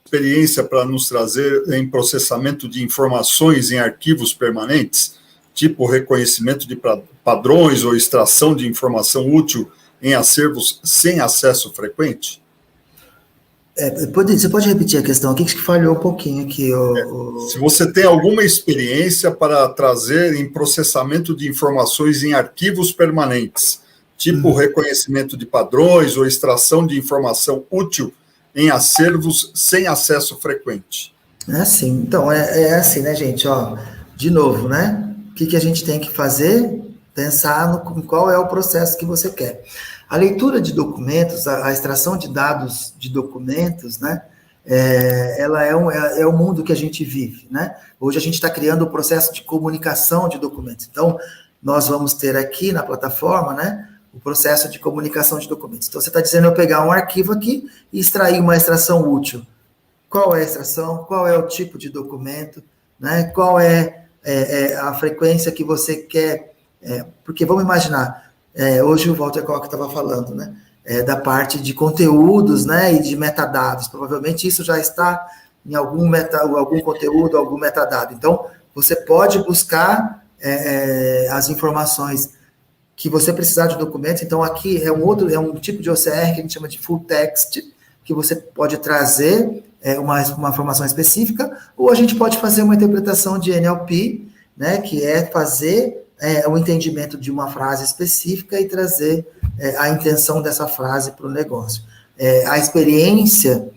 experiência para nos trazer em processamento de informações em arquivos permanentes, tipo reconhecimento de padrões ou extração de informação útil em acervos sem acesso frequente? Você pode repetir a questão aqui, que falhou um pouquinho aqui. Se você tem alguma experiência para trazer em processamento de informações em arquivos permanentes, tipo reconhecimento de padrões ou extração de informação útil em acervos sem acesso frequente. É assim, então, é assim, né, gente, ó, de novo, né, o que a gente tem que fazer? Pensar em qual é o processo que você quer. A leitura de documentos, a extração de dados de documentos, né, ela é o mundo que a gente vive, né? Hoje a gente está criando o processo de comunicação de documentos. Então, nós vamos ter aqui na plataforma, né, o processo de comunicação de documentos. Então, você está dizendo eu pegar um arquivo aqui e extrair uma extração útil. Qual é a extração? Qual é o tipo de documento? Né? Qual é a frequência que você quer? Porque vamos imaginar, hoje o Walter Koch estava falando, né, da parte de conteúdos, né, e de metadados. Provavelmente isso já está em algum conteúdo, algum metadado. Então, você pode buscar as informações que você precisar de documentos. Então, aqui é um tipo de OCR que a gente chama de full text, que você pode trazer uma informação específica, ou a gente pode fazer uma interpretação de NLP, né, que é fazer o entendimento de uma frase específica e trazer a intenção dessa frase para o negócio. A experiência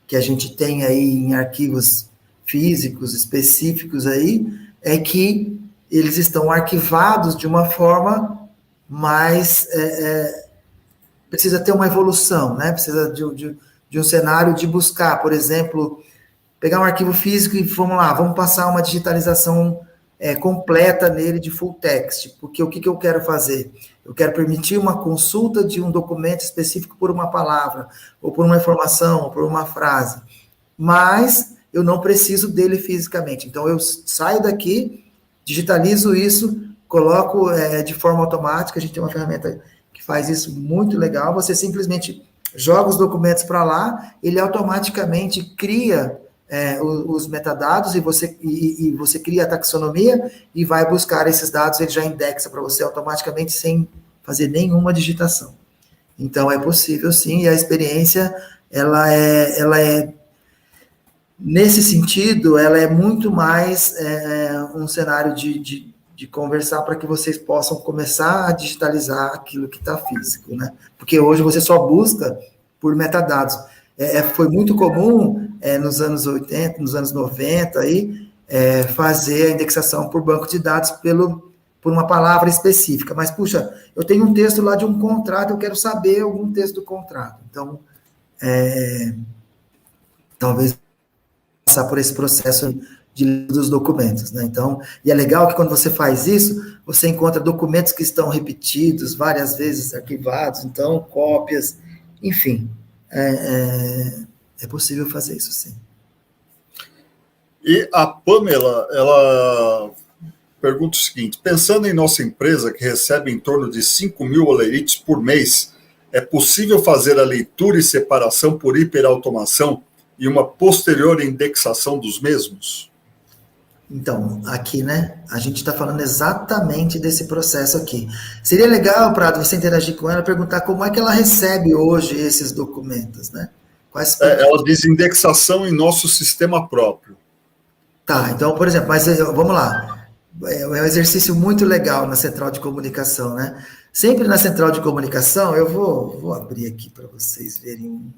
que a gente tem aí em arquivos físicos específicos aí é que eles estão arquivados de uma forma mais... precisa ter uma evolução, né? Precisa de um cenário de buscar, por exemplo, pegar um arquivo físico e vamos passar uma digitalização completa nele de full text, porque o que eu quero fazer? Eu quero permitir uma consulta de um documento específico por uma palavra, ou por uma informação, ou por uma frase, mas eu não preciso dele fisicamente. Então, eu saio daqui, digitalizo isso, coloco de forma automática. A gente tem uma ferramenta que faz isso muito legal. Você simplesmente joga os documentos para lá, ele automaticamente cria os metadados e você cria a taxonomia e vai buscar esses dados, ele já indexa para você automaticamente sem fazer nenhuma digitação. Então, é possível sim, e a experiência, ela é nesse sentido, ela é muito mais um cenário de conversar para que vocês possam começar a digitalizar aquilo que está físico, né? Porque hoje você só busca por metadados. Foi muito comum nos anos 80, nos anos 90, aí, fazer a indexação por banco de dados por uma palavra específica. Mas, puxa, eu tenho um texto lá de um contrato, eu quero saber algum texto do contrato. Então, talvez passar por esse processo dos documentos, né? Então, e é legal que quando você faz isso, você encontra documentos que estão repetidos várias vezes, arquivados, então, cópias, enfim, é possível fazer isso, sim. E a Pamela, ela pergunta o seguinte: pensando em nossa empresa, que recebe em torno de 5.000 olerites por mês, é possível fazer a leitura e separação por hiperautomação e uma posterior indexação dos mesmos? Então, aqui, né, a gente está falando exatamente desse processo aqui. Seria legal, Prado, você interagir com ela, perguntar como é que ela recebe hoje esses documentos, né? Ela diz indexação em nosso sistema próprio. Tá, então, por exemplo, mas vamos lá. É um exercício muito legal na central de comunicação, né? Sempre na central de comunicação, eu vou abrir aqui para vocês verem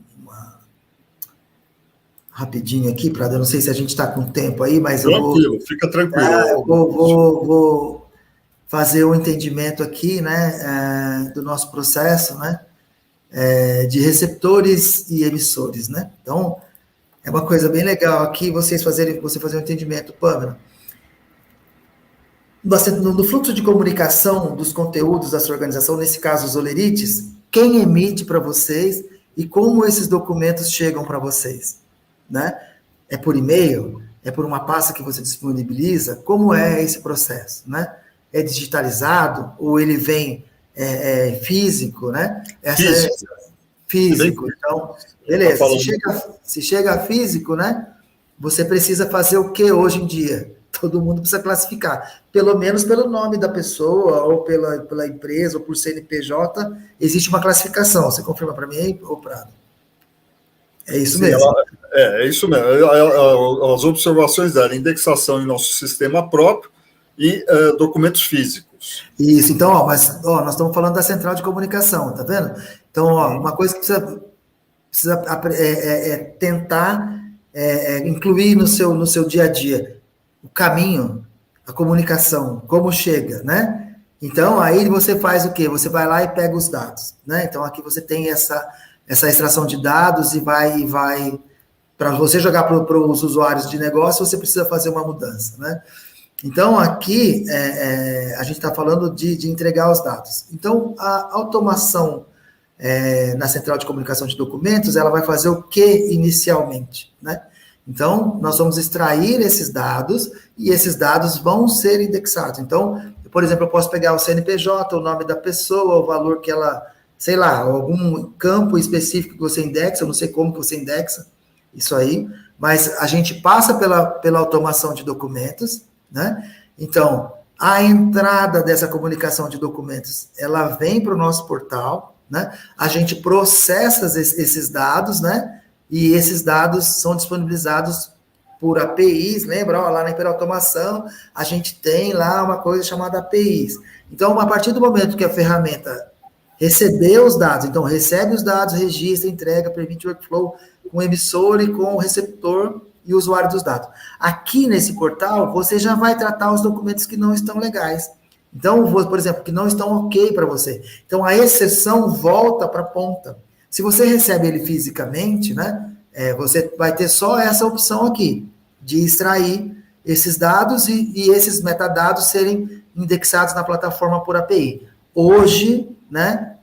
rapidinho aqui, Prado, eu não sei se a gente está com tempo aí, mas tranquilo, fica tranquilo. Eu vou fazer um entendimento aqui, né, do nosso processo, né, de receptores e emissores, né? Então, é uma coisa bem legal aqui você fazer um entendimento, Pamela. No fluxo de comunicação dos conteúdos da sua organização, nesse caso os olerites, quem emite para vocês e como esses documentos chegam para vocês, né? É por e-mail? É por uma pasta que você disponibiliza? Como é esse processo, né? é digitalizado ou ele vem físico, né? Físico. Então, beleza. Se chega físico, né? Você precisa fazer o que hoje em dia? Todo mundo precisa classificar. Pelo menos pelo nome da pessoa, ou pela empresa, ou por CNPJ, existe uma classificação. Você confirma para mim aí, ô Prado? É isso mesmo. É isso mesmo. As observações dela, indexação em nosso sistema próprio e documentos físicos. Isso, então, nós estamos falando da central de comunicação, tá vendo? Então, uma coisa que precisa tentar incluir no seu dia a dia, o caminho, a comunicação, como chega, né? Então, aí você faz o quê? Você vai lá e pega os dados, né? Então, aqui você tem essa extração de dados e vai para você jogar para os usuários de negócio, você precisa fazer uma mudança, né? Então, aqui, a gente está falando de entregar os dados. Então, a automação na central de comunicação de documentos, ela vai fazer o que inicialmente, né? Então, nós vamos extrair esses dados e esses dados vão ser indexados. Então, por exemplo, eu posso pegar o CNPJ, o nome da pessoa, o valor que ela, sei lá, algum campo específico que você indexa, eu não sei como que você indexa isso aí, mas a gente passa pela automação de documentos, né? Então, a entrada dessa comunicação de documentos, ela vem para o nosso portal, né? A gente processa esses dados, né? E esses dados são disponibilizados por APIs, lembra? Lá na hiperautomação, a gente tem lá uma coisa chamada APIs. Então, a partir do momento que a ferramenta recebeu os dados, então recebe os dados, registra, entrega, permite o workflow com o emissor e com o receptor e o usuário dos dados. Aqui nesse portal, você já vai tratar os documentos que não estão legais. Então, por exemplo, que não estão ok para você. Então, a exceção volta para a ponta. Se você recebe ele fisicamente, né, você vai ter só essa opção aqui, de extrair esses dados e esses metadados serem indexados na plataforma por API. Hoje, né,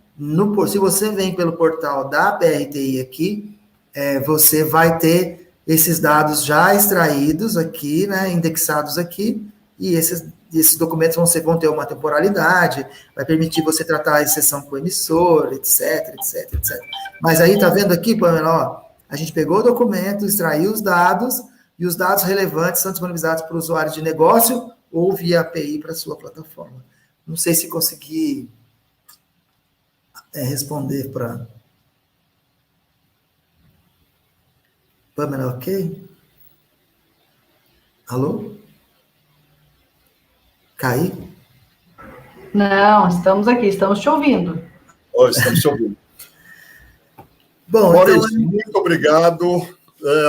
se você vem pelo portal da PRTI aqui, você vai ter esses dados já extraídos aqui, né, indexados aqui, e esses documentos vão ter uma temporalidade, vai permitir você tratar a exceção com o emissor, etc. Mas aí, tá vendo aqui, Pamela, ó, a gente pegou o documento, extraiu os dados, e os dados relevantes são disponibilizados para o usuário de negócio ou via API para a sua plataforma. Não sei se consegui responder para... Pamela, ok? Alô? Caí? Não, estamos aqui, estamos te ouvindo. Estamos te ouvindo. Bom, Maurício, então... muito obrigado.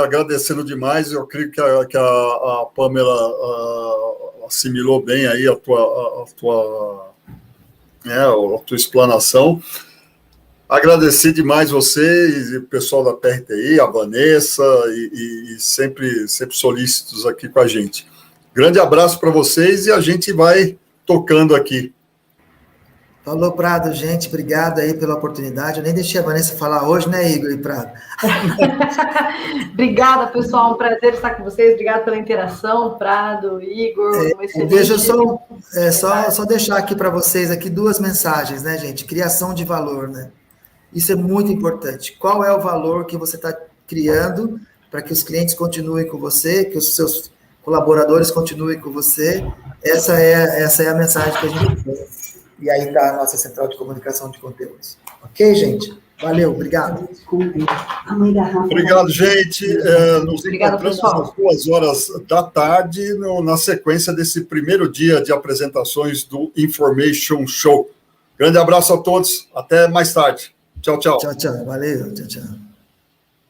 Agradecendo demais. Eu creio que a Pamela assimilou bem aí a tua explanação. Agradecer demais você e o pessoal da PRTI, a Vanessa, e sempre solícitos aqui com a gente. Grande abraço para vocês e a gente vai tocando aqui. Falou, Prado, gente, obrigado aí pela oportunidade. Eu nem deixei a Vanessa falar hoje, né, Igor e Prado? Obrigada, pessoal, um prazer estar com vocês. Obrigada pela interação, Prado, Igor. Deixa eu só deixar aqui para vocês aqui 2 mensagens, né, gente? Criação de valor, né? Isso é muito importante. Qual é o valor que você está criando para que os clientes continuem com você, que os seus colaboradores continuem com você? Essa é a mensagem que a gente tem. E aí está a nossa central de comunicação de conteúdos. Ok, gente? Valeu, obrigado. Obrigado, gente. Nos encontramos às 14h na sequência desse primeiro dia de apresentações do Information Show. Grande abraço a todos. Até mais tarde. Tchau, tchau. Tchau, tchau. Valeu. Tchau, tchau.